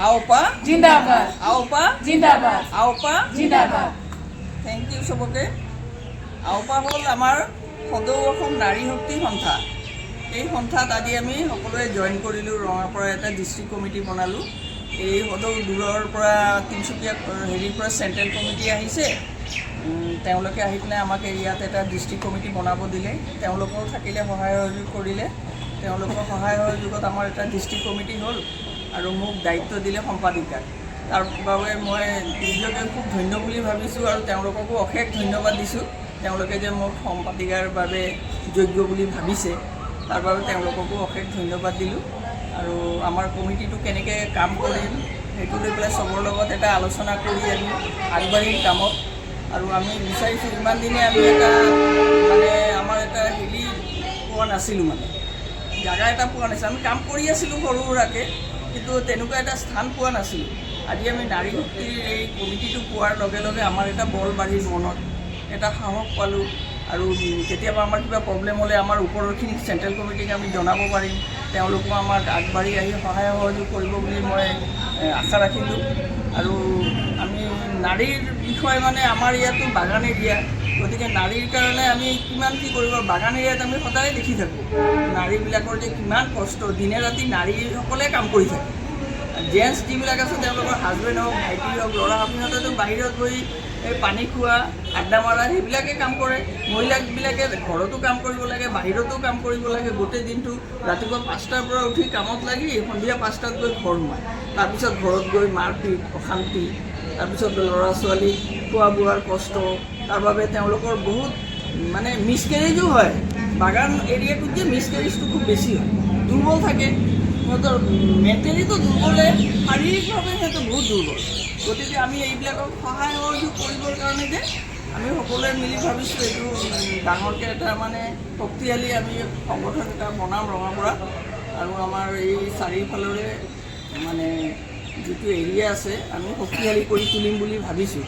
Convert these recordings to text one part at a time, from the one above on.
আওপা জিন্দাবাদ, আওপা জিন্দাবাদ, আওপা জিন্দাবাদ। থেংক ইউ চবকে। আওপা হ'ল আমাৰ সদৌ অসম নাৰী শক্তি সন্থা। এই সন্থাত আজি আমি সকলোৱে জইন কৰিলোঁ। ৰঙাৰ পৰা এটা ডিষ্ট্ৰিক্ট কমিটি বনালোঁ। এই সদৌ দূৰৰ পৰা তিনিচুকীয়া হেৰিৰ পৰা চেণ্ট্ৰেল কমিটি আহিছে। তেওঁলোকে আহি পেলাই আমাক ইয়াত এটা ডিষ্ট্ৰিক্ট কমিটি বনাব দিলে। তেওঁলোকেও থাকিলে সহায় সহযোগ কৰিলে। তেওঁলোকৰ সহায় সহযোগত আমাৰ এটা ডিষ্ট্ৰিক্ট কমিটি হ'ল আৰু মোক দায়িত্ব দিলে সম্পাদিকাৰ। তাৰ বাবে মই নিজকে খুব ধন্য বুলি ভাবিছোঁ আৰু তেওঁলোককো অশেষ ধন্যবাদ দিছোঁ। তেওঁলোকে যে মোক সম্পাদিকাৰ বাবে যোগ্য বুলি ভাবিছে, তাৰ বাবে তেওঁলোককো অশেষ ধন্যবাদ দিলোঁ। আৰু আমাৰ কমিটিটো কেনেকৈ কাম কৰিম সেইটো লৈ পেলাই চবৰ লগত এটা আলোচনা কৰি আমি আগবাঢ়িম কামত। আৰু আমি বিচাৰিছোঁ, ইমান দিনে আমি এটা আমাৰ এটা হেৰি পোৱা নাছিলোঁ, জাগা এটা পোৱা নাছিলোঁ। আমি কাম কৰি আছিলোঁ সৰু সুৰাকৈ, কিন্তু তেনেকুৱা এটা স্থান পোৱা নাছিলোঁ। আজি আমি নাৰী শক্তিৰ এই কমিটিটো পোৱাৰ লগে লগে আমাৰ এটা বল বাঢ়িল, মনত এটা সাহস পালোঁ। আৰু কেতিয়াবা আমাৰ কিবা প্ৰব্লেম হ'লে আমাৰ ওপৰৰখিনিক চেণ্ট্ৰেল কমিটিক আমি জনাব পাৰিম। তেওঁলোকো আমাক আগবাঢ়ি আহি সহায় সহযোগ কৰিব বুলি মই আশা ৰাখিলোঁ। আৰু আমি নাৰীৰ বিষয়ে আমাৰ ইয়াতো বাগান এৰিয়া, গতিকে নাৰীৰ কাৰণে আমি কিমান কি কৰিব। বাগান এৰিয়াত আমি সদায় দেখি থাকোঁ নাৰীবিলাকৰ যে কিমান কষ্ট, দিনে ৰাতি নাৰীসকলে কাম কৰি থাকে। জেণ্টছ যিবিলাক আছে তেওঁলোকৰ হাজবেণ্ড হওক, ভাইটি হওক, ল'ৰা হওক, সিহঁতেতো বাহিৰত গৈ এই পানী খোৱা, আড্ডা মৰা সেইবিলাকে কাম কৰে। মহিলাবিলাকে ঘৰতো কাম কৰিব লাগে, বাহিৰতো কাম কৰিব লাগে। গোটেই দিনটো ৰাতিপুৱা 5টাৰ পৰা উঠি কামত লাগি সন্ধিয়া 5টাত গৈ ঘৰ সোমায়। তাৰপিছত ঘৰত গৈ মাৰপিট, অশান্তি, তাৰপিছত ল'ৰা ছোৱালী খোৱা বোৱাৰ কষ্ট। তাৰ বাবে তেওঁলোকৰ বহুত মিছকেৰেজো হয়। বাগান এৰিয়াটোত যে মিছকেৰেজটো খুব বেছি হয়। দুৰ্বল থাকে সিহঁতৰ, মেণ্টেলিটো দুৰ্বলে, শাৰীৰিকভাৱে সিহঁতে বহুত দুৰ্বল। গতিকে আমি এইবিলাকক সহায় সহযোগ কৰিবৰ কাৰণে যে আমি সকলোৱে মিলি ভাবিছোঁ এইটো ডাঙৰকৈ এটা শক্তিশালী আমি সংগঠন এটা বনাম ৰঙাপৰাত। আৰু আমাৰ এই চাৰিওফালৰে যিটো এৰিয়া আছে আমি শক্তিশালী কৰি তুলিম বুলি ভাবিছোঁ।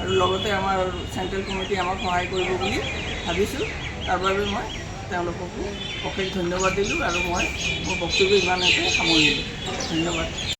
আৰু লগতে আমাৰ চেণ্ট্ৰেল কমিটি আমাক সহায় কৰিব বুলি ভাবিছোঁ। তাৰ বাবে মই তেওঁলোককো অশেষ ধন্যবাদ দিলোঁ আৰু মই মোৰ বক্তব্য ইমানতে সামৰিলোঁ। ধন্যবাদ।